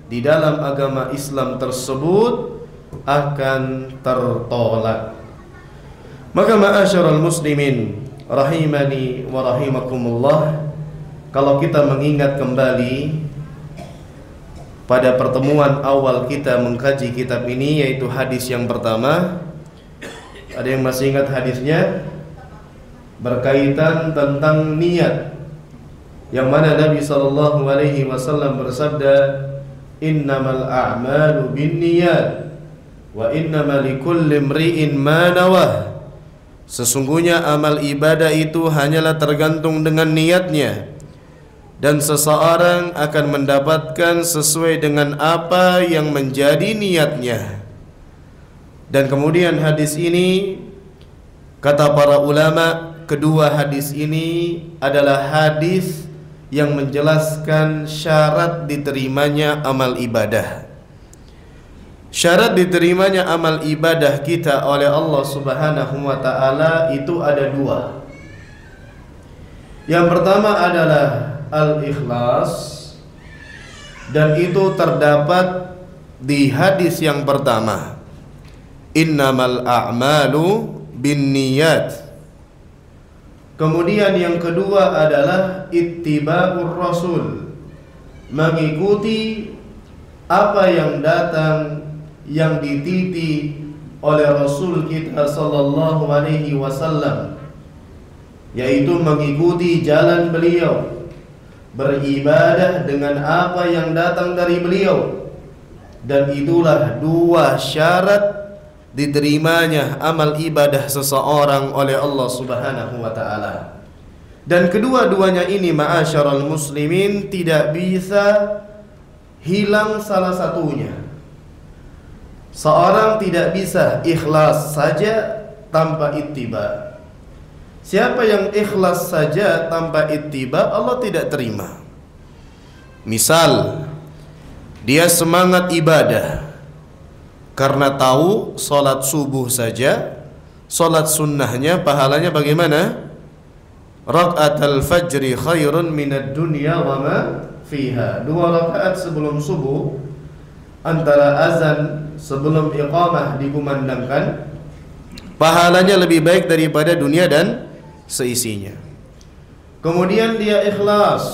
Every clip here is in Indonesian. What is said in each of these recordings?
di dalam agama Islam tersebut akan tertolak. Maka ma'asyiral muslimin rahimani wa rahimakumullah, kalau kita mengingat kembali pada pertemuan awal kita mengkaji kitab ini, yaitu hadis yang pertama, ada yang masih ingat hadisnya? Berkaitan tentang niat, yang mana Nabi SAW bersabda, innamal a'malu binniyat wa innamal likulli imri'in ma nawah. Sesungguhnya amal ibadah itu hanyalah tergantung dengan niatnya, dan seseorang akan mendapatkan sesuai dengan apa yang menjadi niatnya. Dan kemudian hadis ini, kata para ulama, kedua hadis ini adalah hadis yang menjelaskan syarat diterimanya amal ibadah. Syarat diterimanya amal ibadah kita oleh Allah Subhanahu wa ta'ala itu ada dua. Yang pertama adalah al-ikhlas, dan itu terdapat di hadis yang pertama, innamal a'malu binniyat. Kemudian yang kedua adalah ittiba'ur rasul, mengikuti apa yang datang, yang dititi oleh Rasul kita sallallahu alaihi wasallam, yaitu mengikuti jalan beliau, beribadah dengan apa yang datang dari beliau. Dan itulah dua syarat diterimanya amal ibadah seseorang oleh Allah Subhanahu wa ta'ala. Dan kedua-duanya ini ma'asyiral muslimin tidak bisa hilang salah satunya. Seorang tidak bisa ikhlas saja tanpa ittiba. Siapa yang ikhlas saja tanpa ittiba, Allah tidak terima. Misal, dia semangat ibadah karena tahu sholat subuh saja, sholat sunnahnya pahalanya bagaimana? Raka'atul fajri khairun minad dunya wa ma fiha. 2 rakaat sebelum subuh, antara azan sebelum iqamah dikumandangkan, pahalanya lebih baik daripada dunia dan seisinya. Kemudian dia ikhlas,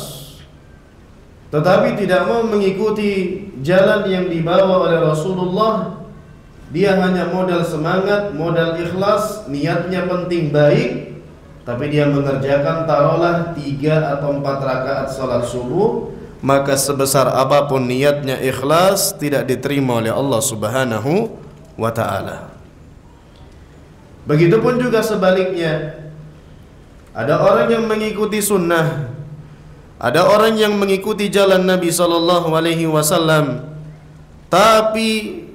tetapi tidak mau mengikuti jalan yang dibawa oleh Rasulullah. Dia hanya modal semangat, modal ikhlas, niatnya penting baik, tapi dia mengerjakan taruhlah 3 atau 4 rakaat salat subuh, maka sebesar apapun niatnya ikhlas tidak diterima oleh Allah Subhanahu wa ta'ala. Begitupun juga sebaliknya, ada orang yang mengikuti sunnah, ada orang yang mengikuti jalan Nabi sallallahu alaihi wasallam, tapi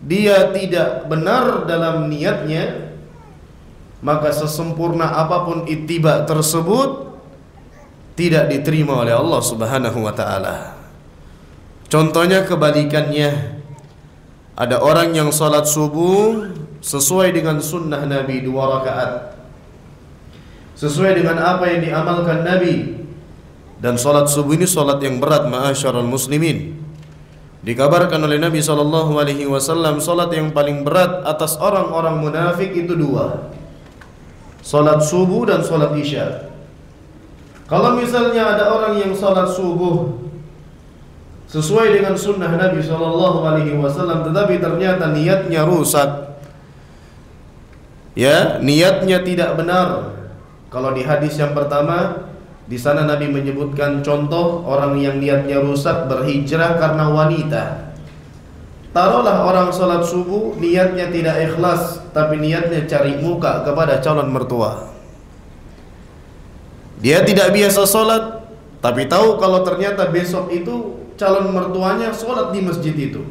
dia tidak benar dalam niatnya, maka sesempurna apapun ittiba tersebut tidak diterima oleh Allah Subhanahu wa ta'ala. Contohnya kebalikannya, ada orang yang salat subuh sesuai dengan sunnah Nabi 2 rakaat, sesuai dengan apa yang diamalkan Nabi. Dan salat subuh ini salat yang berat ma'asyiral muslimin. Dikabarkan oleh Nabi SAW, salat yang paling berat atas orang-orang munafik itu 2, salat subuh dan salat isya. Kalau misalnya ada orang yang salat subuh sesuai dengan sunnah Nabi SAW, tetapi ternyata niatnya rusak, ya, niatnya tidak benar. Kalau di hadis yang pertama, di sana Nabi menyebutkan contoh orang yang niatnya rusak berhijrah karena wanita. Taruhlah orang salat subuh niatnya tidak ikhlas, tapi niatnya cari muka kepada calon mertua. Dia tidak biasa salat, tapi tahu kalau ternyata besok itu calon mertuanya salat di masjid itu.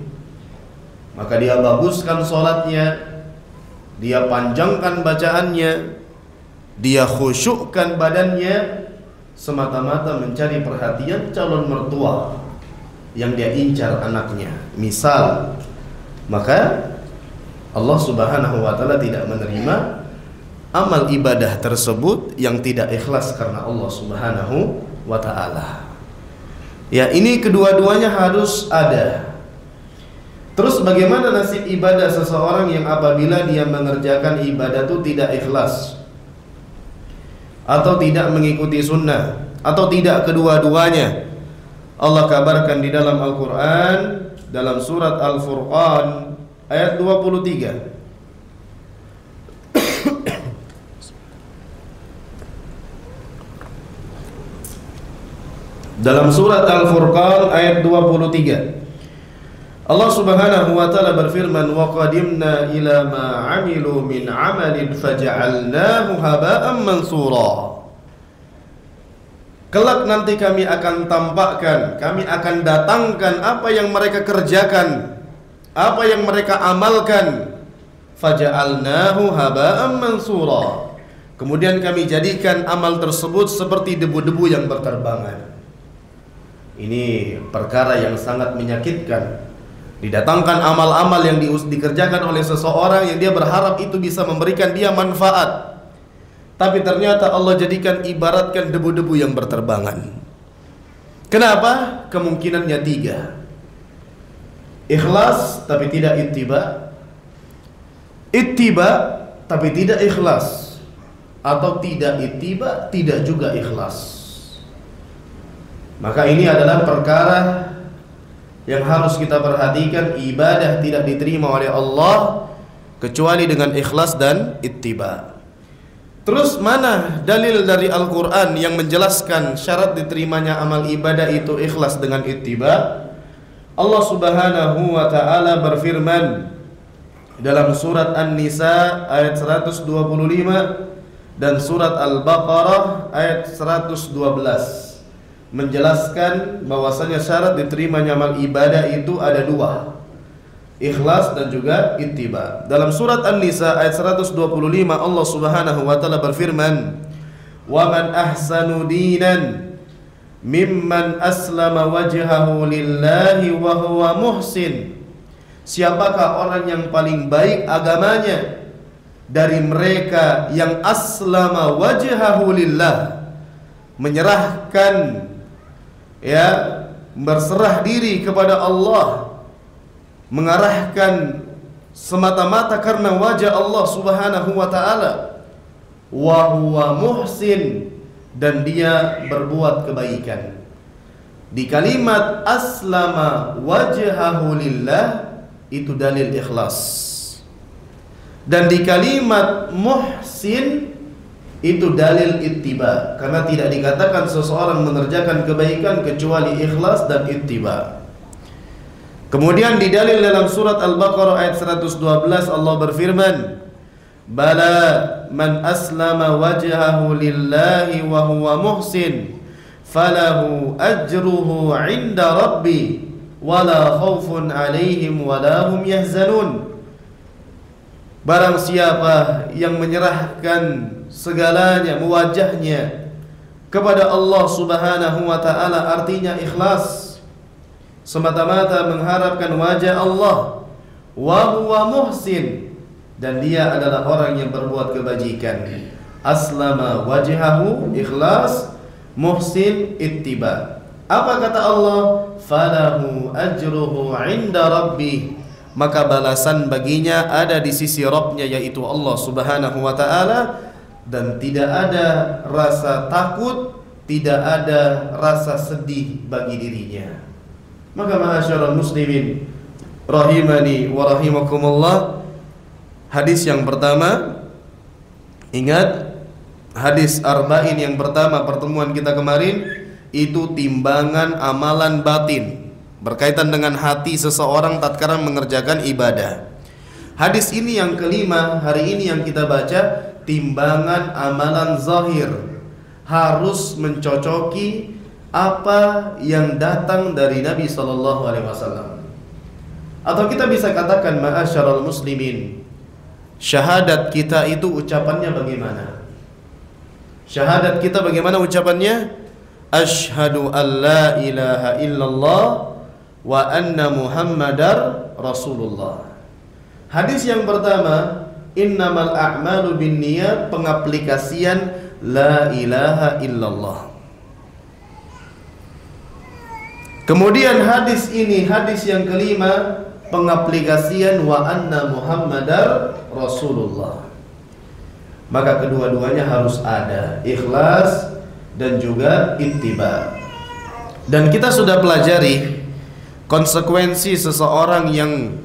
Maka dia baguskan salatnya, dia panjangkan bacaannya, dia khusyukkan badannya, semata-mata mencari perhatian calon mertua yang dia incar anaknya, misal. Maka Allah Subhanahu wa ta'ala tidak menerima amal ibadah tersebut yang tidak ikhlas karena Allah Subhanahu wa ta'ala. Ya, ini kedua-duanya harus ada. Terus bagaimana nasib ibadah seseorang yang apabila dia mengerjakan ibadah itu tidak ikhlas, atau tidak mengikuti sunnah, atau tidak kedua-duanya? Allah kabarkan di dalam Al-Quran, dalam surat Al-Furqan ayat 23. Dalam surat Al-Furqan ayat 23, Allah Subhanahu wa taala berfirman, "Wa qadimna ila ma 'amilu min 'amalin faja'alnahu haba'an mansura." Kelak nanti kami akan tampakkan, kami akan datangkan apa yang mereka kerjakan, apa yang mereka amalkan. Faja'alnahu haba'an mansura. Kemudian kami jadikan amal tersebut seperti debu-debu yang berterbangan. Ini perkara yang sangat menyakitkan. Didatangkan amal-amal yang dikerjakan oleh seseorang yang dia berharap itu bisa memberikan dia manfaat, tapi ternyata Allah jadikan ibaratkan debu-debu yang berterbangan. Kenapa? Kemungkinannya tiga: ikhlas tapi tidak ittiba, ittiba tapi tidak ikhlas, atau tidak ittiba tidak juga ikhlas. Maka ini adalah perkara yang harus kita perhatikan. Ibadah tidak diterima oleh Allah kecuali dengan ikhlas dan ittiba. Terus mana dalil dari Al-Quran yang menjelaskan syarat diterimanya amal ibadah itu ikhlas dengan ittiba? Allah Subhanahu wa ta'ala berfirman dalam surat An-Nisa ayat 125 dan surat Al-Baqarah ayat 112, menjelaskan bahwasanya syarat diterimanya amal ibadah itu ada dua, ikhlas dan juga ittiba. Dalam surat An-Nisa ayat 125 Allah Subhanahu wa taala berfirman, "Wa man ahsanu dinan mimman aslama wajhahu lillahi wa huwa muhsin." Siapakah orang yang paling baik agamanya dari mereka yang aslama wajhahu lillah, menyerahkan, berserah diri kepada Allah, mengarahkan semata-mata karena wajah Allah Subhanahu wa ta'ala, wa huwa muhsin, dan dia berbuat kebaikan. Di kalimat aslama wajhahu lillah itu dalil ikhlas, dan di kalimat muhsin itu dalil ittiba, karena tidak dikatakan seseorang mengerjakan kebaikan kecuali ikhlas dan ittiba. Kemudian di dalil dalam surat Al-Baqarah ayat 112 Allah berfirman, "Bala man aslama wajhahu lillahi wa huwa muhsin falahu ajruhu 'inda rabbi wala khaufun 'alaihim wala hum yahzanun." Barang siapa yang menyerahkan segalanya, mewajahnya kepada Allah Subhanahu wa ta'ala, artinya ikhlas, semata-mata mengharapkan wajah Allah, wa huwa muhsin, dan dia adalah orang yang berbuat kebajikan. Aslama wajhahu ikhlas, muhsin ittiba. Apa kata Allah? Falahu ajruhu 'inda rabbih, maka balasan baginya ada di sisi Rabbnya, yaitu Allah Subhanahu wa ta'ala. Dan tidak ada rasa takut, tidak ada rasa sedih bagi dirinya. Maka ma'asyiral muslimin rahimani wa rahimakumullah, hadis yang pertama, ingat hadis arba'in yang pertama pertemuan kita kemarin, itu timbangan amalan batin berkaitan dengan hati seseorang tatkala mengerjakan ibadah. Hadis ini yang kelima hari ini yang kita baca, timbangan amalan zahir, harus mencocoki apa yang datang dari Nabi SAW. Atau kita bisa katakan ma'asyiral muslimin, syahadat kita itu ucapannya bagaimana? Syahadat kita bagaimana ucapannya? Asyhadu an la ilaha illallah wa anna muhammadar rasulullah. Hadis yang pertama, innamal a'malu binniyat, pengaplikasian la ilaha illallah. Kemudian hadis ini, hadis yang kelima, pengaplikasian wa anna Muhammadar Rasulullah. Maka kedua-duanya harus ada, ikhlas dan juga ittiba. Dan kita sudah pelajari konsekuensi seseorang yang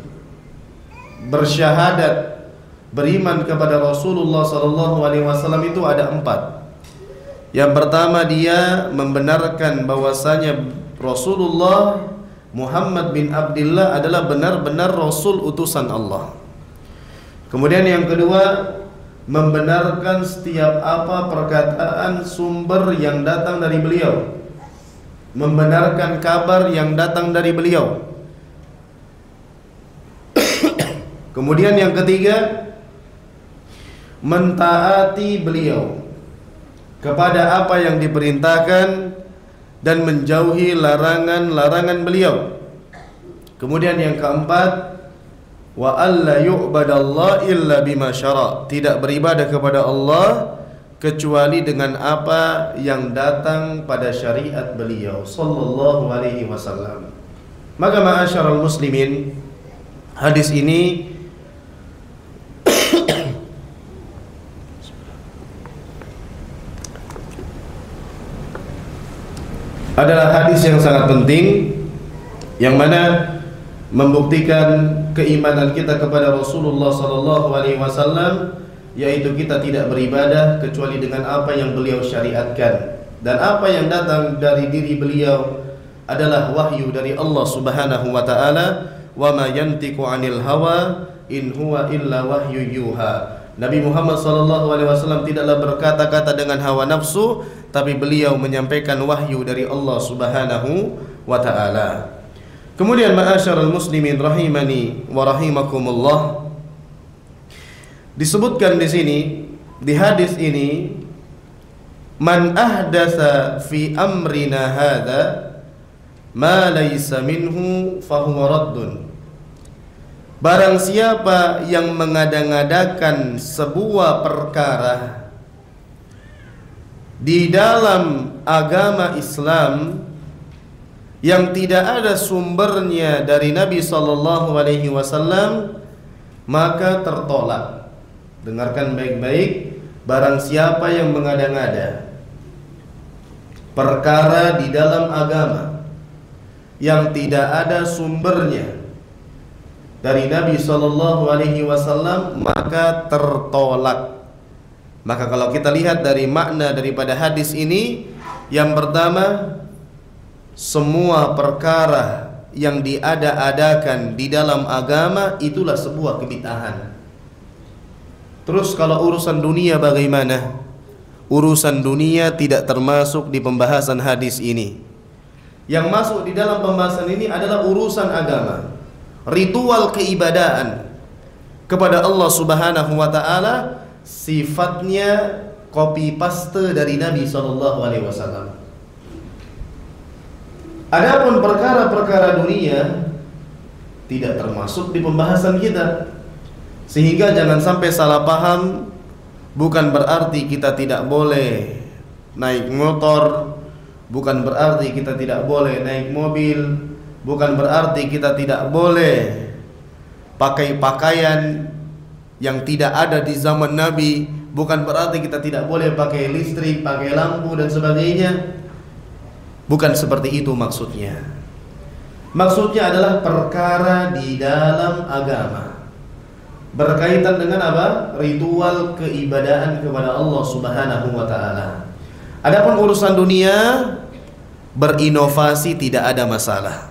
bersyahadat beriman kepada Rasulullah SAW itu ada 4. Yang pertama, dia membenarkan bahwasanya Rasulullah Muhammad bin Abdullah adalah benar-benar Rasul utusan Allah. Kemudian yang kedua, membenarkan setiap apa perkataan sumber yang datang dari beliau, membenarkan kabar yang datang dari beliau. Kemudian yang ketiga, mentaati beliau kepada apa yang diperintahkan dan menjauhi larangan-larangan beliau. Kemudian yang keempat, wa alla yu'badallah illa bima syara', tidak beribadah kepada Allah kecuali dengan apa yang datang pada syariat beliau sallallahu alaihi wasallam. Maka ma'asyiral muslimin, hadis ini adalah hadis yang sangat penting, yang mana membuktikan keimanan kita kepada Rasulullah sallallahu alaihi wasallam, yaitu kita tidak beribadah kecuali dengan apa yang beliau syariatkan, dan apa yang datang dari diri beliau adalah wahyu dari Allah Subhanahu wa taala. Wa ma yantiqu 'anil hawa in huwa illa wahyu yuha. Nabi Muhammad sallallahu alaihi wasallam tidaklah berkata-kata dengan hawa nafsu, tapi beliau menyampaikan wahyu dari Allah Subhanahu wa taala. Kemudian ma'asyiral muslimin rahimani wa rahimakumullah, disebutkan di sini di hadis ini, man ahdatsa fi amrina hadza ma laysa minhu fahuwa raddun. Barang siapa yang mengada-ngadakan sebuah perkara di dalam agama Islam yang tidak ada sumbernya dari Nabi sallallahu alaihi wasallam, maka tertolak. Dengarkan baik-baik, barang siapa yang mengada-ngada perkara di dalam agama yang tidak ada sumbernya dari Nabi sallallahu alaihi wasallam, maka tertolak. Maka kalau kita lihat dari makna daripada hadis ini, yang pertama, semua perkara yang diada-adakan di dalam agama itulah sebuah kebid'ahan. Terus kalau urusan dunia bagaimana? Urusan dunia tidak termasuk di pembahasan hadis ini. Yang masuk di dalam pembahasan ini adalah urusan agama, ritual keibadahan kepada Allah Subhanahu wa taala, sifatnya copy paste dari Nabi sallallahu alaihi wasallam. Adapun perkara-perkara dunia tidak termasuk di pembahasan kita. Sehingga jangan sampai salah paham, bukan berarti kita tidak boleh naik motor, bukan berarti kita tidak boleh naik mobil, bukan berarti kita tidak boleh pakai pakaian yang tidak ada di zaman Nabi, bukan berarti kita tidak boleh pakai listrik, pakai lampu dan sebagainya. Bukan seperti itu maksudnya. Maksudnya adalah perkara di dalam agama, berkaitan dengan apa? Ritual keibadahan kepada Allah Subhanahu wa taala. Adapun urusan dunia, berinovasi tidak ada masalah.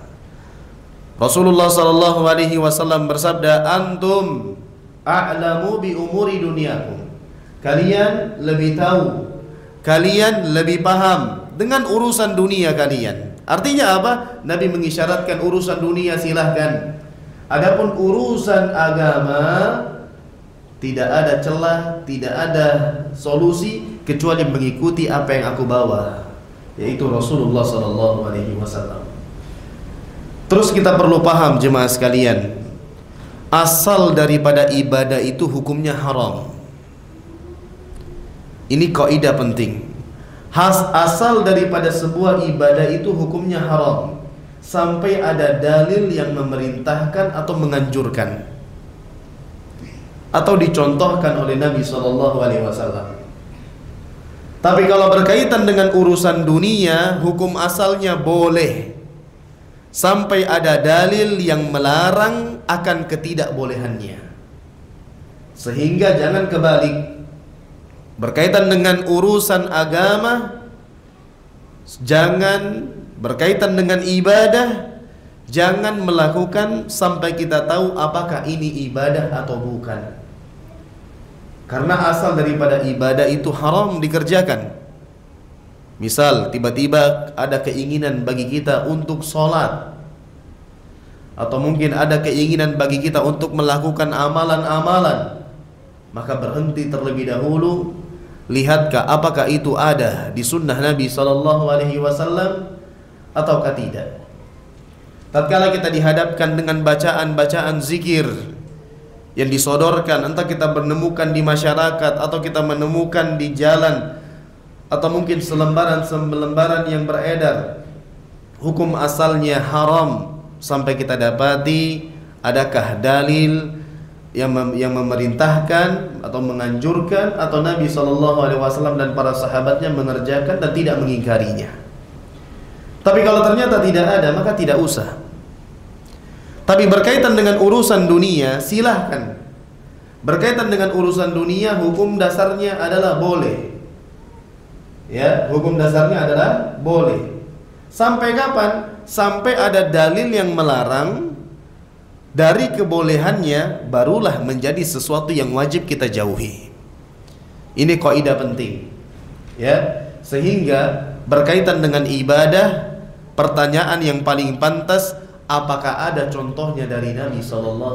Rasulullah sallallahu alaihi wasallam bersabda, antum a'lamu bi umuri dunyakum. Kalian lebih tahu, kalian lebih paham dengan urusan dunia kalian. Artinya apa? Nabi mengisyaratkan urusan dunia silahkan. Adapun urusan agama tidak ada celah, tidak ada solusi kecuali mengikuti apa yang aku bawa, yaitu Rasulullah sallallahu alaihi wasallam. Terus kita perlu paham jemaah sekalian, asal daripada ibadah itu hukumnya haram. Ini kaidah penting. Asal daripada sebuah ibadah itu hukumnya haram. sampai ada dalil yang memerintahkan atau menganjurkan atau dicontohkan oleh Nabi SAW. Tapi kalau berkaitan dengan urusan dunia, hukum asalnya boleh sampai ada dalil yang melarang akan ketidakbolehannya. Sehingga jangan kebalik. Berkaitan dengan urusan agama, jangan berkaitan dengan ibadah, jangan melakukan sampai kita tahu apakah ini ibadah atau bukan. Karena asal daripada ibadah itu haram dikerjakan. Misal tiba-tiba ada keinginan bagi kita untuk sholat, atau mungkin ada keinginan bagi kita untuk melakukan amalan-amalan, maka berhenti terlebih dahulu, lihatkah apakah itu ada di sunnah Nabi SAW ataukah tidak. Tatkala kita dihadapkan dengan bacaan-bacaan zikir yang disodorkan, entah kita menemukan di masyarakat atau kita menemukan di jalan, atau mungkin selembaran yang beredar, hukum asalnya haram sampai kita dapati adakah dalil yang memerintahkan atau menganjurkan atau Nabi SAW dan para sahabatnya mengerjakan dan tidak mengingkarinya. Tapi kalau ternyata tidak ada, maka tidak usah. Tapi berkaitan dengan urusan dunia, silahkan. Berkaitan dengan urusan dunia, hukum dasarnya adalah boleh. Ya, hukum dasarnya adalah boleh. Sampai kapan? Sampai ada dalil yang melarang. Dari kebolehannya barulah menjadi sesuatu yang wajib kita jauhi. Ini kaidah penting. Ya, sehingga berkaitan dengan ibadah, pertanyaan yang paling pantas, apakah ada contohnya dari Nabi SAW?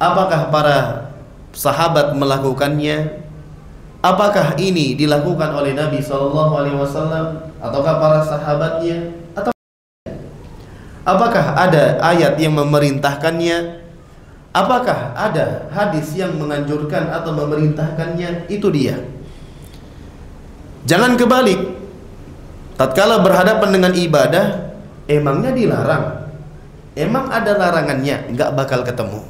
Apakah para sahabat melakukannya? Apakah ini dilakukan oleh Nabi SAW ataukah para sahabatnya? Atau apakah ada ayat yang memerintahkannya? Apakah ada hadis yang menganjurkan atau memerintahkannya? Itu dia. Jangan kebalik. Tatkala berhadapan dengan ibadah, emangnya dilarang? Emang ada larangannya? Enggak bakal ketemu.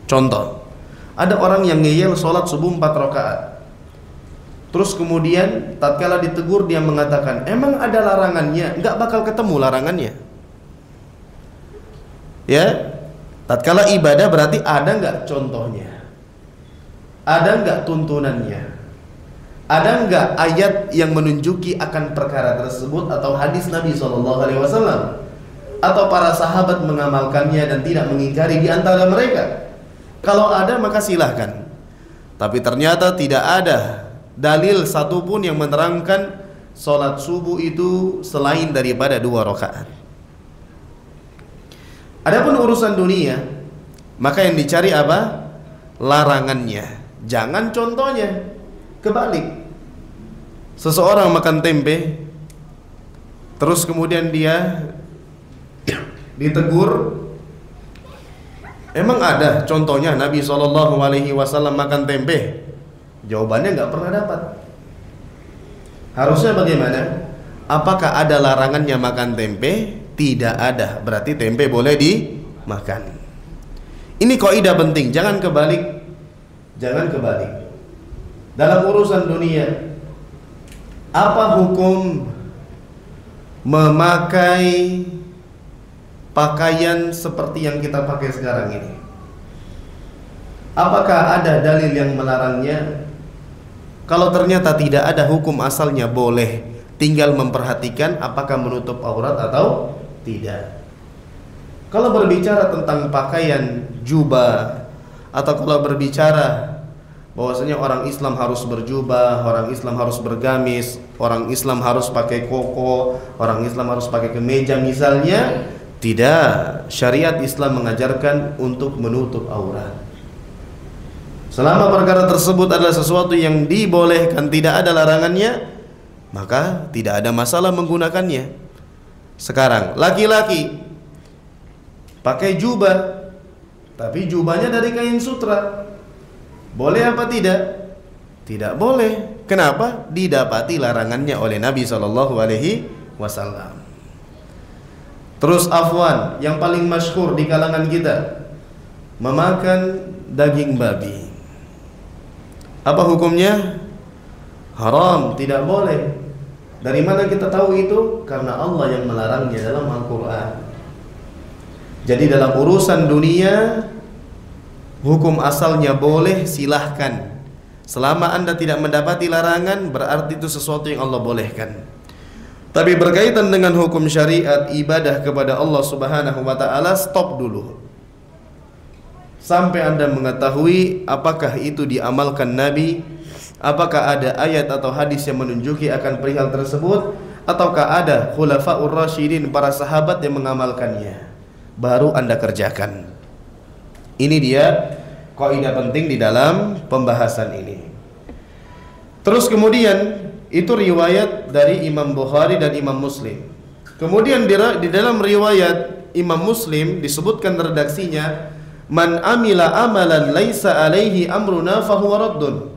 Contoh, ada orang yang ngeyel sholat subuh 4 rakaat. Terus kemudian tatkala ditegur dia mengatakan, emang ada larangannya? Enggak bakal ketemu larangannya. Ya, tatkala ibadah berarti ada enggak contohnya? Ada enggak tuntunannya? Ada enggak ayat yang menunjuki akan perkara tersebut atau hadis Nabi SAW? Atau para sahabat mengamalkannya dan tidak mengingkari di antara mereka? Kalau ada maka silahkan. Tapi ternyata tidak ada dalil satupun yang menerangkan sholat subuh itu selain daripada 2 rakaat. Adapun urusan dunia, maka yang dicari apa? Larangannya. Jangan contohnya. Kebalik. Seseorang makan tempe, terus kemudian dia ditegur, emang ada contohnya Nabi SAW makan tempe? Jawabannya nggak pernah dapat. Harusnya bagaimana? Apakah ada larangannya makan tempe? Tidak ada. Berarti tempe boleh dimakan. Ini kaidah penting. Jangan kebalik. Jangan kebalik. Dalam urusan dunia, apa hukum memakai pakaian seperti yang kita pakai sekarang ini? Apakah ada dalil yang melarangnya? Kalau ternyata tidak ada, hukum asalnya boleh. Tinggal memperhatikan apakah menutup aurat atau tidak. Kalau berbicara tentang pakaian jubah, atau kalau berbicara bahwasanya orang Islam harus berjubah, orang Islam harus bergamis, orang Islam harus pakai koko, orang Islam harus pakai kemeja misalnya, tidak. Syariat Islam mengajarkan untuk menutup aurat. Selama perkara tersebut adalah sesuatu yang dibolehkan, tidak ada larangannya, maka tidak ada masalah menggunakannya. Sekarang laki-laki pakai jubah, tapi jubahnya dari kain sutra, boleh apa tidak? Tidak boleh. Kenapa? Didapati larangannya oleh Nabi SAW. Terus afwan, yang paling masyhur di kalangan kita, memakan daging babi. Apa hukumnya? Haram, tidak boleh. Dari mana kita tahu itu? Karena Allah yang melarangnya dalam Al-Quran. Jadi dalam urusan dunia, hukum asalnya boleh, silahkan. Selama Anda tidak mendapati larangan, berarti itu sesuatu yang Allah bolehkan. Tapi berkaitan dengan hukum syariat ibadah kepada Allah Subhanahu wa taala, stop dulu. Sampai Anda mengetahui apakah itu diamalkan Nabi, apakah ada ayat atau hadis yang menunjuki akan perihal tersebut, ataukah ada khulafaur rasyidin, para sahabat yang mengamalkannya, baru Anda kerjakan. Ini dia kaidah penting di dalam pembahasan ini. Terus kemudian itu riwayat dari Imam Bukhari dan Imam Muslim. Kemudian di dalam riwayat Imam Muslim disebutkan redaksinya, man amila amalan laisa alaihi amruna fahuwa raddun.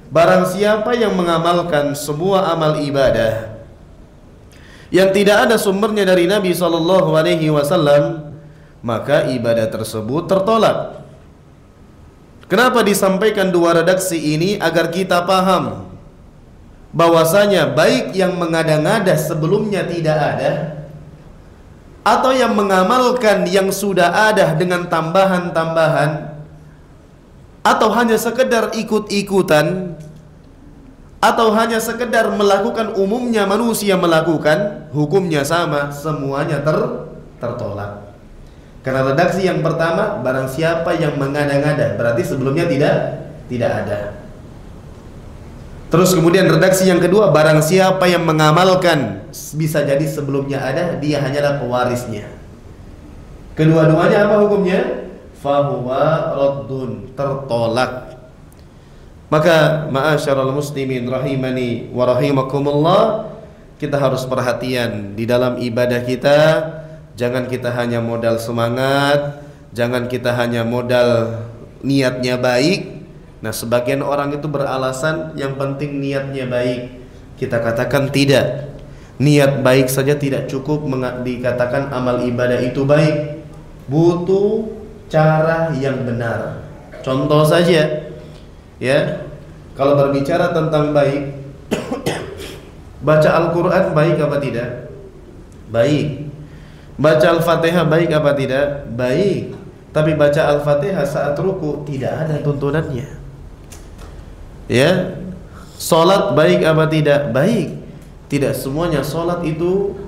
Barang siapa yang mengamalkan sebuah amal ibadah yang tidak ada sumbernya dari Nabi SAW, maka ibadah tersebut tertolak. Kenapa disampaikan dua redaksi ini? Agar kita paham bahwasanya baik yang mengada-ngada sebelumnya tidak ada, atau yang mengamalkan yang sudah ada dengan tambahan-tambahan, atau hanya sekedar ikut-ikutan, atau hanya sekedar melakukan umumnya manusia melakukan, hukumnya sama, semuanya tertolak. Karena redaksi yang pertama, barang siapa yang mengada-ngada, berarti sebelumnya tidak ada. Terus kemudian redaksi yang kedua, barang siapa yang mengamalkan, bisa jadi sebelumnya ada, dia hanyalah pewarisnya. Kedua-duanya apa hukumnya? Fahuwa raddun, tertolak. Maka ma'asyiral muslimin rahimani wa rahimakumullah, kita harus perhatian di dalam ibadah kita. Jangan kita hanya modal semangat, jangan kita hanya modal niatnya baik. Nah, sebagian orang itu beralasan yang penting niatnya baik. Kita katakan tidak. Niat baik saja tidak cukup dikatakan amal ibadah itu baik. Butuh cara yang benar. Contoh saja, ya, kalau berbicara tentang baik, baca Al-Quran baik apa tidak? Baik. Baca Al-Fatihah baik apa tidak? Baik. Tapi baca Al-Fatihah saat ruku tidak ada tuntunannya. Ya, solat baik apa tidak? Baik. Tidak semuanya solat itu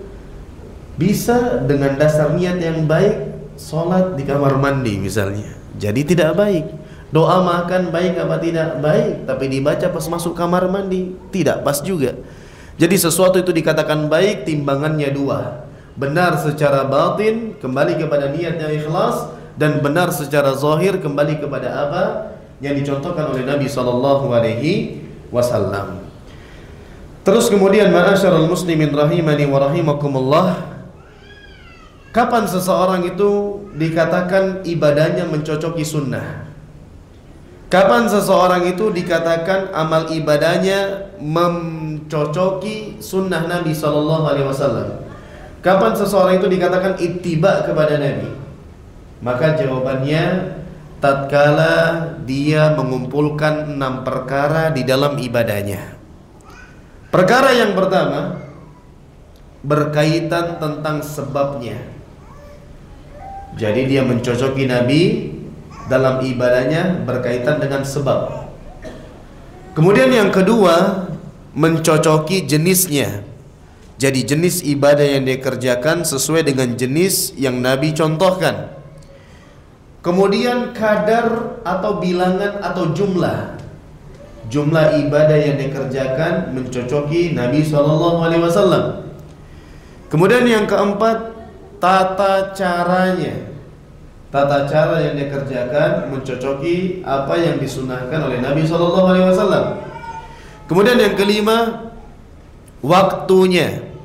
bisa dengan dasar niat yang baik. Solat di kamar mandi misalnya, jadi tidak baik. Doa makan baik apa tidak? Baik. Tapi dibaca pas masuk kamar mandi, tidak pas juga. Jadi sesuatu itu dikatakan baik, timbangannya dua. Benar secara batin, kembali kepada niat yang ikhlas, dan benar secara zahir, kembali kepada apa yang dicontohkan oleh Nabi SAW. Terus kemudian ma'asyiral muslimin rahimani wa rahimakumullah, kapan seseorang itu dikatakan ibadahnya mencocoki sunnah? Kapan seseorang itu dikatakan amal ibadahnya mencocoki sunnah Nabi SAW? Kapan seseorang itu dikatakan ittiba kepada Nabi? Maka jawabannya, tatkala dia mengumpulkan 6 perkara di dalam ibadahnya. Perkara yang pertama berkaitan tentang sebabnya. Jadi dia mencocoki Nabi dalam ibadahnya berkaitan dengan sebab. Kemudian yang kedua, mencocoki jenisnya. Jadi jenis ibadah yang dia kerjakan sesuai dengan jenis yang Nabi contohkan. Kemudian kadar atau bilangan atau jumlah ibadah yang dikerjakan mencocoki Nabi SAW. Kemudian yang keempat, tata caranya. Tata cara yang dikerjakan mencocoki apa yang disunahkan oleh Nabi SAW. Kemudian yang kelima, waktunya.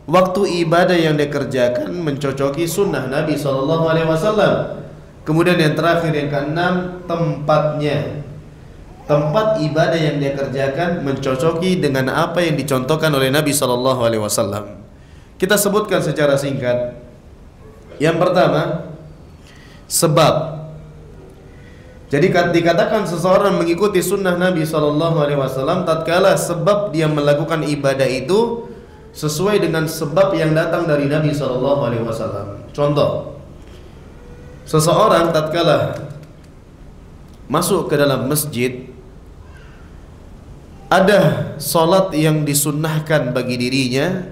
Waktu ibadah yang dikerjakan mencocoki sunnah Nabi SAW. Kemudian yang terakhir, yang keenam, tempatnya. Tempat ibadah yang dia kerjakan mencocoki dengan apa yang dicontohkan oleh Nabi SAW. Kita sebutkan secara singkat Yang pertama, sebab. Jadi dikatakan seseorang mengikuti sunnah Nabi SAW tatkala sebab dia melakukan ibadah itu sesuai dengan sebab yang datang dari Nabi SAW. Contoh, seseorang tatkala masuk ke dalam masjid, ada solat yang disunnahkan bagi dirinya,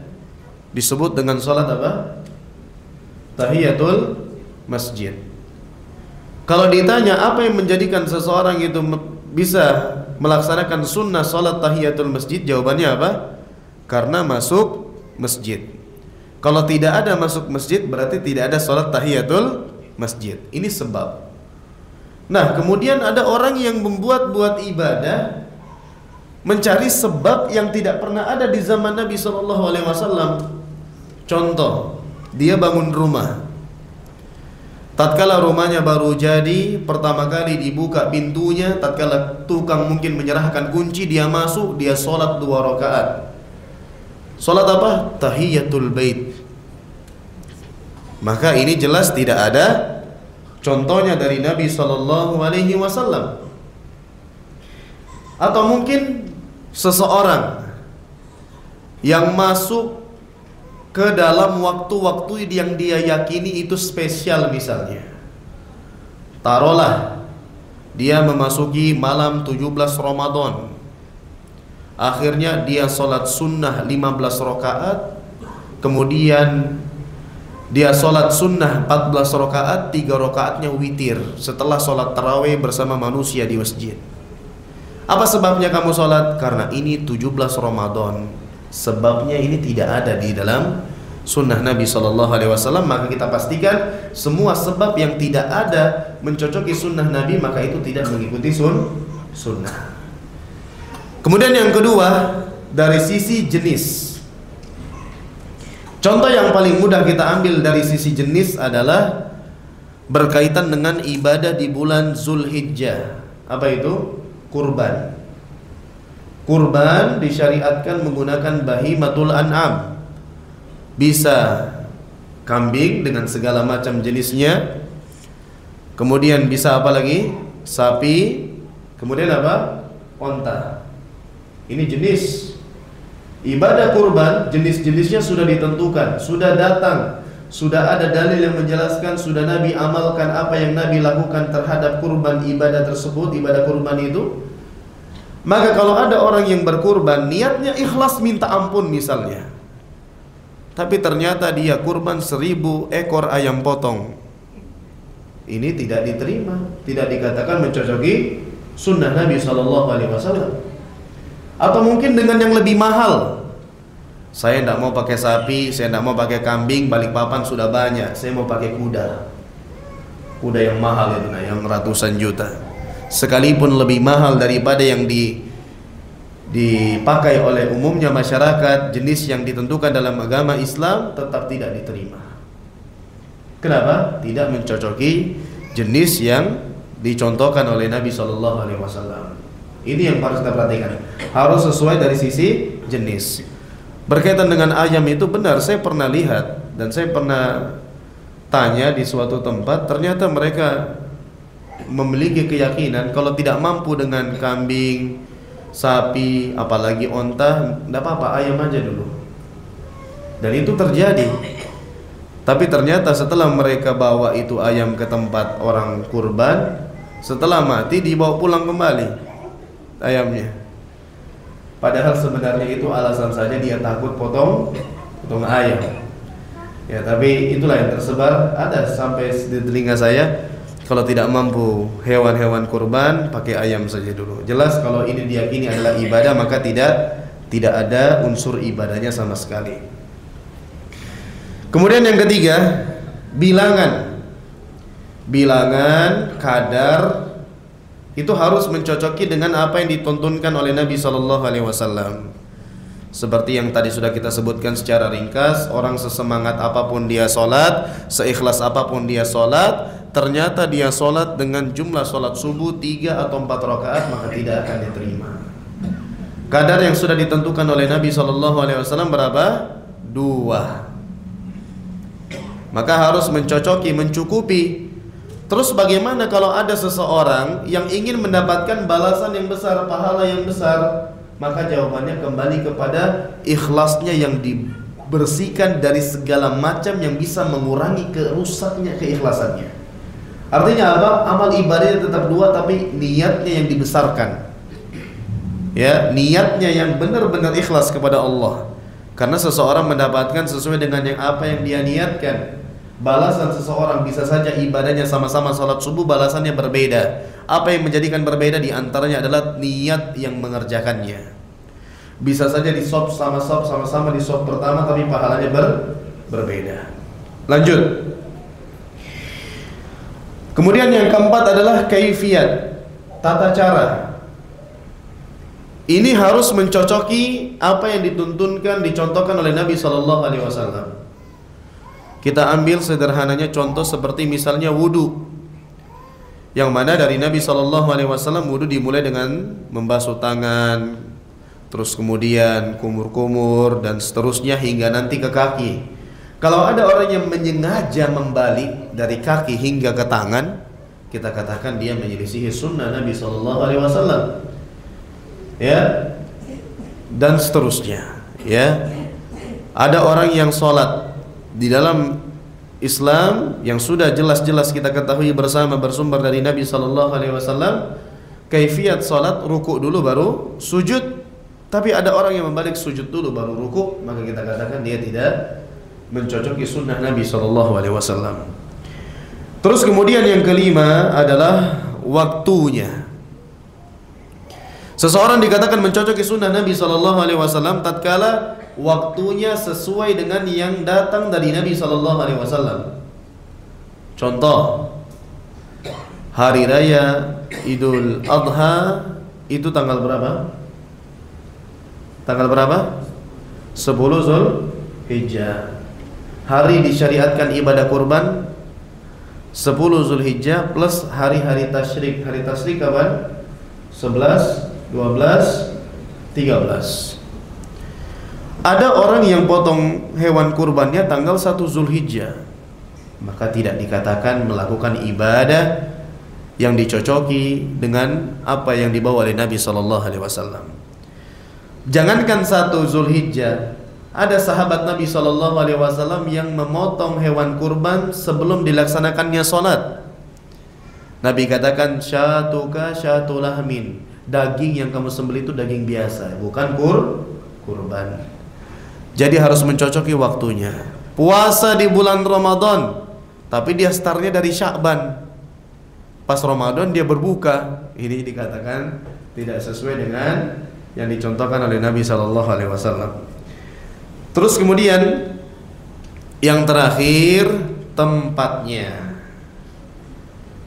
disebut dengan solat apa? Tahiyatul masjid. Kalau ditanya apa yang menjadikan seseorang itu bisa melaksanakan sunnah solat tahiyatul masjid, jawabannya apa? Karena masuk masjid. Kalau tidak ada masuk masjid, berarti tidak ada solat tahiyatul masjid. Ini sebab. Nah, kemudian ada orang yang membuat ibadah, mencari sebab yang tidak pernah ada di zaman Nabi SAW. Contoh, dia bangun rumah. Tatkala rumahnya baru jadi, pertama kali dibuka pintunya, tatkala tukang mungkin menyerahkan kunci, dia masuk, dia sholat 2 rakaat. Sholat apa? Tahiyatul bait. Maka ini jelas tidak ada contohnya dari Nabi SAW. Atau mungkin seseorang yang masuk ke dalam waktu-waktu yang dia yakini itu spesial, misalnya taruhlah dia memasuki malam 17 Ramadan, akhirnya dia sholat sunnah 15 rakaat, kemudian dia sholat sunnah 14 rakaat, 3 rakaatnya witir setelah sholat tarawih bersama manusia di masjid. Apa sebabnya kamu sholat? Karena ini 17 Ramadan. Sebabnya ini tidak ada di dalam sunnah Nabi SAW. Maka kita pastikan semua sebab yang tidak ada mencocoki sunnah Nabi, maka itu tidak mengikuti sunnah. Kemudian yang kedua, dari sisi jenis. Contoh yang paling mudah kita ambil dari sisi jenis adalah berkaitan dengan ibadah di bulan Zulhijjah. Apa itu? Kurban. Kurban disyariatkan menggunakan bahimatul an'am. Bisa kambing dengan segala macam jenisnya. Kemudian bisa apa lagi? Sapi. Kemudian apa? Onta. Ini jenis ibadah kurban. Jenis-jenisnya sudah ditentukan, sudah datang, sudah ada dalil yang menjelaskan, sudah Nabi amalkan apa yang Nabi lakukan terhadap kurban ibadah tersebut, ibadah kurban itu. Maka kalau ada orang yang berkurban, niatnya ikhlas minta ampun misalnya, tapi ternyata dia kurban 1000 ekor ayam potong, ini tidak diterima, tidak dikatakan mencocoki sunnah Nabi SAW. Atau mungkin dengan yang lebih mahal, saya tidak mau pakai sapi, saya tidak mau pakai kambing, Balikpapan sudah banyak, saya mau pakai kuda. Kuda yang mahal itu, yang ratusan juta. Sekalipun lebih mahal daripada yang dipakai oleh umumnya masyarakat, jenis yang ditentukan dalam agama Islam, tetap tidak diterima. Kenapa? Tidak mencocoki jenis yang dicontohkan oleh Nabi SAW. Ini yang harus kita perhatikan. Harus sesuai dari sisi jenis. Berkaitan dengan ayam itu benar, saya pernah lihat dan saya pernah tanya di suatu tempat, ternyata mereka memiliki keyakinan kalau tidak mampu dengan kambing, sapi, apalagi onta, tidak apa-apa, ayam aja dulu. Dan itu terjadi. Tapi ternyata setelah mereka bawa itu ayam ke tempat orang kurban, setelah mati dibawa pulang kembali ayamnya. Padahal sebenarnya itu alasan saja, dia takut potong ayam. Ya, tapi itulah yang tersebar, ada sampai di telinga saya. Kalau tidak mampu hewan-hewan kurban, pakai ayam saja dulu. Jelas kalau ini diyakini adalah ibadah, maka tidak ada unsur ibadahnya sama sekali. Kemudian yang ketiga, bilangan. Bilangan, kadar itu harus mencocoki dengan apa yang dituntunkan oleh Nabi SAW. Seperti yang tadi sudah kita sebutkan secara ringkas, orang sesemangat apapun dia sholat, seikhlas apapun dia sholat, ternyata dia sholat dengan jumlah sholat subuh 3 atau 4 rakaat, maka tidak akan diterima. Kadar yang sudah ditentukan oleh Nabi SAW berapa? 2. maka harus mencocoki, mencukupi. Terus bagaimana kalau ada seseorang yang ingin mendapatkan balasan yang besar, pahala yang besar? Maka jawabannya kembali kepada ikhlasnya yang dibersihkan dari segala macam yang bisa mengurangi kerusaknya keikhlasannya. Artinya apa? Amal ibadahnya tetap dua, tapi niatnya yang dibesarkan. Ya, niatnya yang benar-benar ikhlas kepada Allah. Karena seseorang mendapatkan sesuai dengan apa yang dia niatkan. Balasan seseorang bisa saja ibadahnya sama-sama salat subuh, balasannya berbeda. Apa yang menjadikan berbeda di antaranya adalah niat yang mengerjakannya. Bisa saja di sop sama-sama di sop pertama, tapi pahalanya berbeda. Lanjut. Kemudian yang keempat adalah kaifiyat, tata cara. Ini harus mencocoki apa yang dituntunkan, dicontohkan oleh Nabi SAW. Kita ambil sederhananya contoh seperti misalnya wudu, yang mana dari Nabi SAW wudu dimulai dengan membasuh tangan, terus kemudian kumur-kumur dan seterusnya hingga nanti ke kaki. Kalau ada orang yang menyengaja membalik dari kaki hingga ke tangan, kita katakan dia menyelisihi sunnah Nabi SAW. Ya, dan seterusnya. Ya, ada orang yang sholat di dalam Islam yang sudah jelas-jelas kita ketahui bersama bersumber dari Nabi SAW. Kaifiyat sholat, ruku dulu baru sujud. Tapi ada orang yang membalik sujud dulu baru ruku, maka kita katakan dia tidak mencocoki sunnah Nabi SAW. Terus kemudian yang kelima adalah waktunya. Seseorang dikatakan mencocoki sunnah Nabi SAW tatkala waktunya sesuai dengan yang datang dari Nabi SAW. Contoh, hari raya Idul Adha itu tanggal berapa? Tanggal berapa? 10 Zulhijjah. Hari disyariatkan ibadah kurban 10 Zulhijjah plus hari-hari tasyrik. Hari tasyrik kapan? 11, 12, 13. Ada orang yang potong hewan kurbannya tanggal 1 Zulhijjah, maka tidak dikatakan melakukan ibadah yang dicocoki dengan apa yang dibawa oleh Nabi SAW. Jangankan 1 Zulhijjah, ada sahabat Nabi SAW yang memotong hewan kurban sebelum dilaksanakannya sholat. Nabi katakan, syatuka syatulahmin, daging yang kamu sembelih itu daging biasa, bukan kurban. Jadi harus mencocoki waktunya. Puasa di bulan Ramadan, tapi dia startnya dari Sya'ban. Pas Ramadan dia berbuka. Ini dikatakan tidak sesuai dengan yang dicontohkan oleh Nabi SAW. Terus kemudian yang terakhir, tempatnya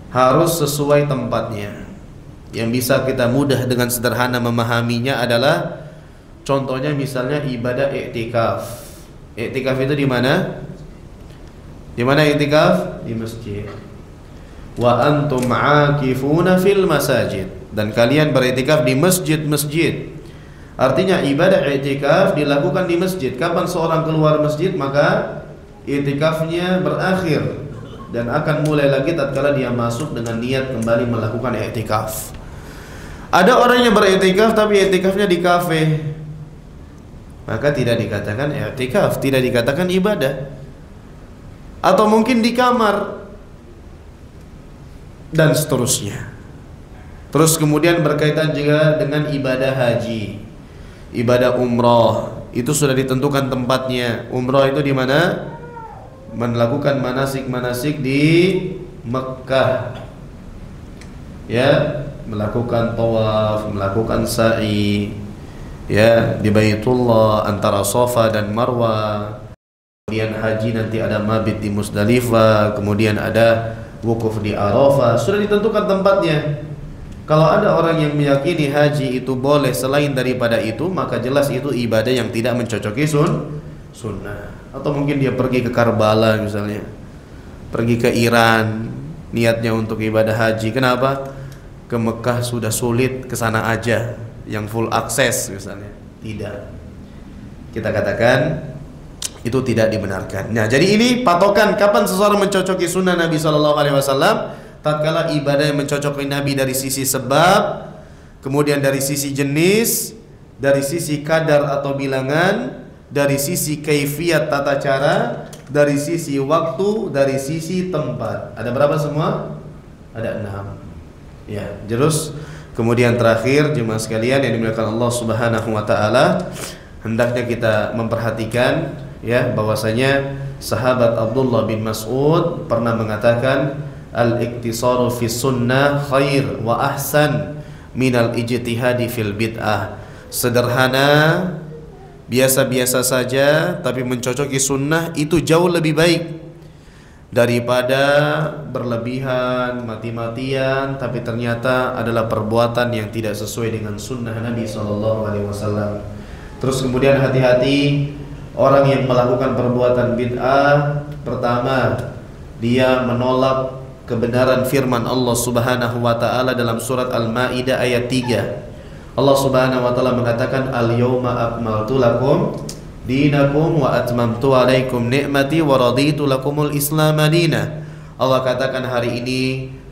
harus sesuai tempatnya. Yang bisa kita mudah dengan sederhana memahaminya adalah contohnya misalnya ibadah i'tikaf. I'tikaf itu di mana? Di mana i'tikaf? Di masjid. Wa antum aakifuna fil masajid, dan kalian beriktikaf di masjid-masjid. Artinya ibadah i'tikaf dilakukan di masjid. Kapan seorang keluar masjid, maka i'tikafnya berakhir dan akan mulai lagi tatkala dia masuk dengan niat kembali melakukan i'tikaf. Ada orang yang beriktikaf tapi i'tikafnya di kafe, maka tidak dikatakan i'tikaf, tidak dikatakan ibadah. Atau mungkin di kamar dan seterusnya. Terus kemudian berkaitan juga dengan ibadah haji, ibadah umrah, itu sudah ditentukan tempatnya. Umrah itu di mana? Melakukan manasik-manasik di Mekkah. Ya, melakukan tawaf, melakukan sa'i, ya, di Baitullah antara Safa dan Marwah. Kemudian haji nanti ada mabit di Musdalifah, kemudian ada wukuf di Arafah. Sudah ditentukan tempatnya. Kalau ada orang yang meyakini haji itu boleh selain daripada itu, maka jelas itu ibadah yang tidak mencocoki sunnah. Atau mungkin dia pergi ke Karbala misalnya, pergi ke Iran, niatnya untuk ibadah haji. Kenapa? Ke Mekah sudah sulit, ke sana aja yang full akses misalnya. Tidak. Kita katakan itu tidak dibenarkan. Nah, jadi ini patokan kapan seseorang mencocoki sunnah Nabi Shallallahu Alaihi Wasallam, tatkala ibadah yang mencocoki Nabi dari sisi sebab, kemudian dari sisi jenis, dari sisi kadar atau bilangan, dari sisi kaifiat tata cara, dari sisi waktu, dari sisi tempat. Ada berapa semua? Ada 6. Ya, terus kemudian terakhir jemaah sekalian yang dimuliakan Allah Subhanahu wa taala, hendaknya kita memperhatikan ya bahwasanya sahabat Abdullah bin Mas'ud pernah mengatakan al-iktisaru fi sunnah khair wa ahsan minal ijtihadi fil bid'ah. Sederhana, biasa-biasa saja, tapi mencocoki sunnah itu jauh lebih baik daripada berlebihan, mati-matian, tapi ternyata adalah perbuatan yang tidak sesuai dengan sunnah Nabi SAW. Terus kemudian hati-hati orang yang melakukan perbuatan bid'ah. Pertama, dia menolak kebenaran firman Allah Subhanahu wa taala dalam surat Al-Maidah ayat 3. Allah Subhanahu wa taala mengatakan al-yauma akmaltu lakum dinakum wa atmamtu alaikum ni'mati wa raditu lakumul Islam madina. Allah katakan hari ini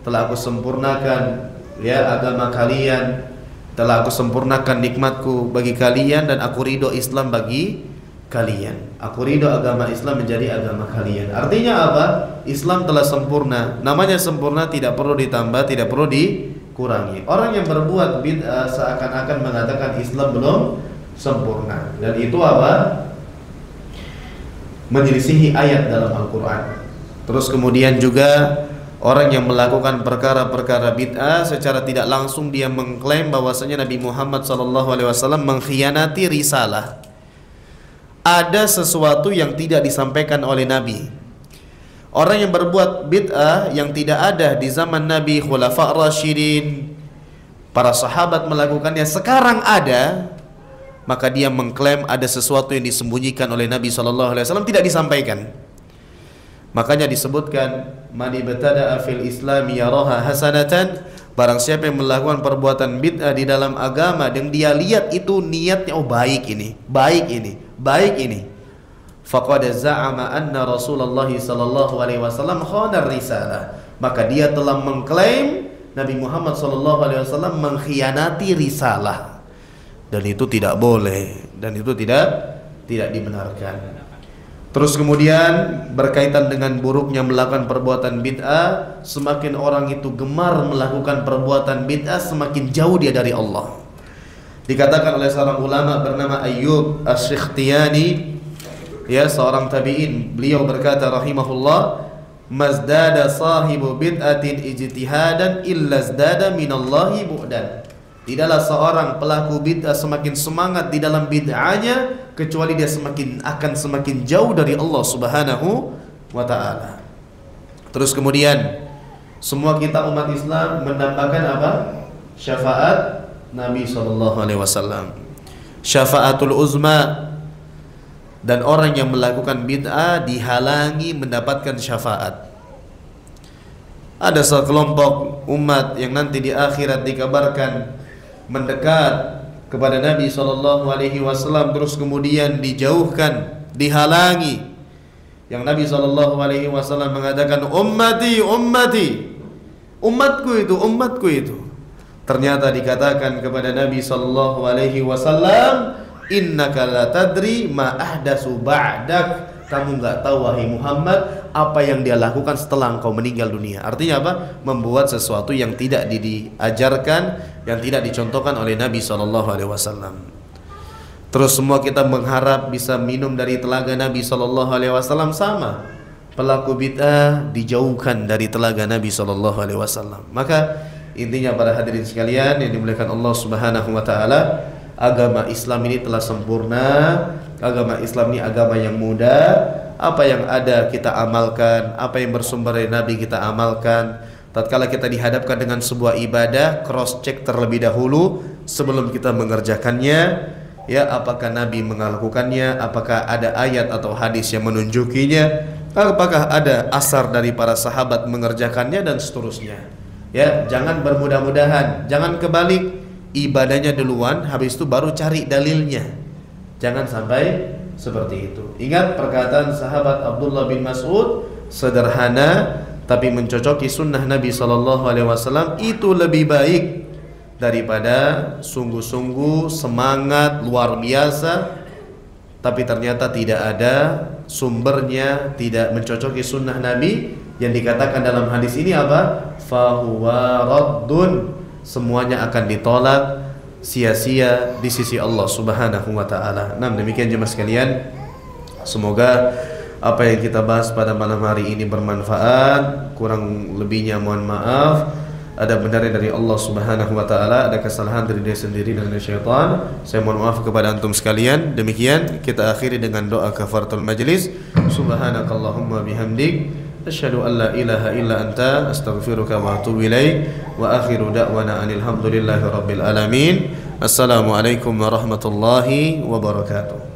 telah aku sempurnakan ya agama kalian, telah aku sempurnakan nikmatku bagi kalian, dan aku ridho Islam bagi kalian. Aku ridho agama Islam menjadi agama kalian. Artinya apa? Islam telah sempurna. Namanya sempurna, tidak perlu ditambah, tidak perlu dikurangi. Orang yang berbuat bid'ah seakan-akan mengatakan Islam belum sempurna, dan itu apa? Menyelisihi ayat dalam Al-Quran. Terus kemudian juga orang yang melakukan perkara-perkara bid'ah secara tidak langsung dia mengklaim bahwasanya Nabi Muhammad SAW mengkhianati risalah. Ada sesuatu yang tidak disampaikan oleh Nabi. Orang yang berbuat bid'ah yang tidak ada di zaman Nabi, Khulafa' Rasyidin, para sahabat melakukannya, sekarang ada, maka dia mengklaim ada sesuatu yang disembunyikan oleh Nabi SAW, tidak disampaikan. Makanya disebutkan man ibtada'a fil islami yaraha hasanatan, barang siapa yang melakukan perbuatan bid'ah di dalam agama dan dia lihat itu niatnya, oh baik ini, baik ini, baik ini, faqad za'ama anna Rasulullah sallallahu alaihi wasallam khana risalah, maka dia telah mengklaim Nabi Muhammad sallallahu alaihi wasallam mengkhianati risalah. Dan itu tidak boleh, dan itu tidak dibenarkan. Terus kemudian berkaitan dengan buruknya melakukan perbuatan bid'ah, semakin orang itu gemar melakukan perbuatan bid'ah, semakin jauh dia dari Allah. Dikatakan oleh seorang ulama bernama Ayyub Asy-Sikhtiyani, ya, seorang tabi'in, beliau berkata rahimahullah, mazdada sahibu bid'atin ijtihadan illa zdada minallahi bu'dan. Tidaklah seorang pelaku bid'ah semakin semangat di dalam bid'ahnya kecuali dia akan semakin jauh dari Allah Subhanahu wa taala. Terus kemudian semua kita umat Islam mendapatkan apa? Syafaat Nabi sallallahu alaihi wasallam. Syafaatul uzma. Dan orang yang melakukan bid'ah dihalangi mendapatkan syafaat. Ada sekelompok umat yang nanti di akhirat dikabarkan mendekat kepada Nabi SAW, terus kemudian dijauhkan, dihalangi. Yang Nabi SAW mengatakan ummati, ummati, umatku itu, umatku itu. Ternyata dikatakan kepada Nabi SAW, innaka la tadri ma ahdasu ba'dak. Kamu nggak tahu wahai Muhammad apa yang dia lakukan setelah engkau meninggal dunia. Artinya apa? Membuat sesuatu yang tidak diajarkan, yang tidak dicontohkan oleh Nabi SAW. Terus semua kita mengharap bisa minum dari telaga Nabi SAW, sama. Pelaku bid'ah dijauhkan dari telaga Nabi SAW. Maka intinya para hadirin sekalian yang dimuliakan Allah Subhanahu wa taala, agama Islam ini telah sempurna. Agama Islam ini agama yang mudah. Apa yang ada kita amalkan, apa yang bersumber dari Nabi kita amalkan. Tatkala kita dihadapkan dengan sebuah ibadah, cross check terlebih dahulu sebelum kita mengerjakannya. Ya, apakah Nabi melakukannya, apakah ada ayat atau hadis yang menunjukinya, apakah ada asar dari para sahabat mengerjakannya, dan seterusnya. Ya, jangan bermudah-mudahan, jangan kebalik, ibadahnya duluan habis itu baru cari dalilnya. Jangan sampai seperti itu. Ingat perkataan sahabat Abdullah bin Mas'ud, sederhana tapi mencocoki sunnah Nabi SAW itu lebih baik daripada sungguh-sungguh semangat luar biasa tapi ternyata tidak ada sumbernya, tidak mencocoki sunnah Nabi. Yang dikatakan dalam hadis ini apa? Fahuwa raddun, semuanya akan ditolak, sia-sia di sisi Allah Subhanahu wa taala. Nah, demikian jemaah sekalian, semoga apa yang kita bahas pada malam hari ini bermanfaat. Kurang lebihnya mohon maaf. Ada benarnya dari Allah Subhanahu wa taala, ada kesalahan dari diri sendiri dan dari syaitan. Saya mohon maaf kepada antum sekalian. Demikian kita akhiri dengan doa kafaratul majlis. Subhanakallahumma bihamdik, asyhadu an la ilaha illa anta, astaghfiruka wa atubu ilaik. Wa akhiru da'wana alhamdulillahi rabbil alamin. Assalamualaikum warahmatullahi wabarakatuh.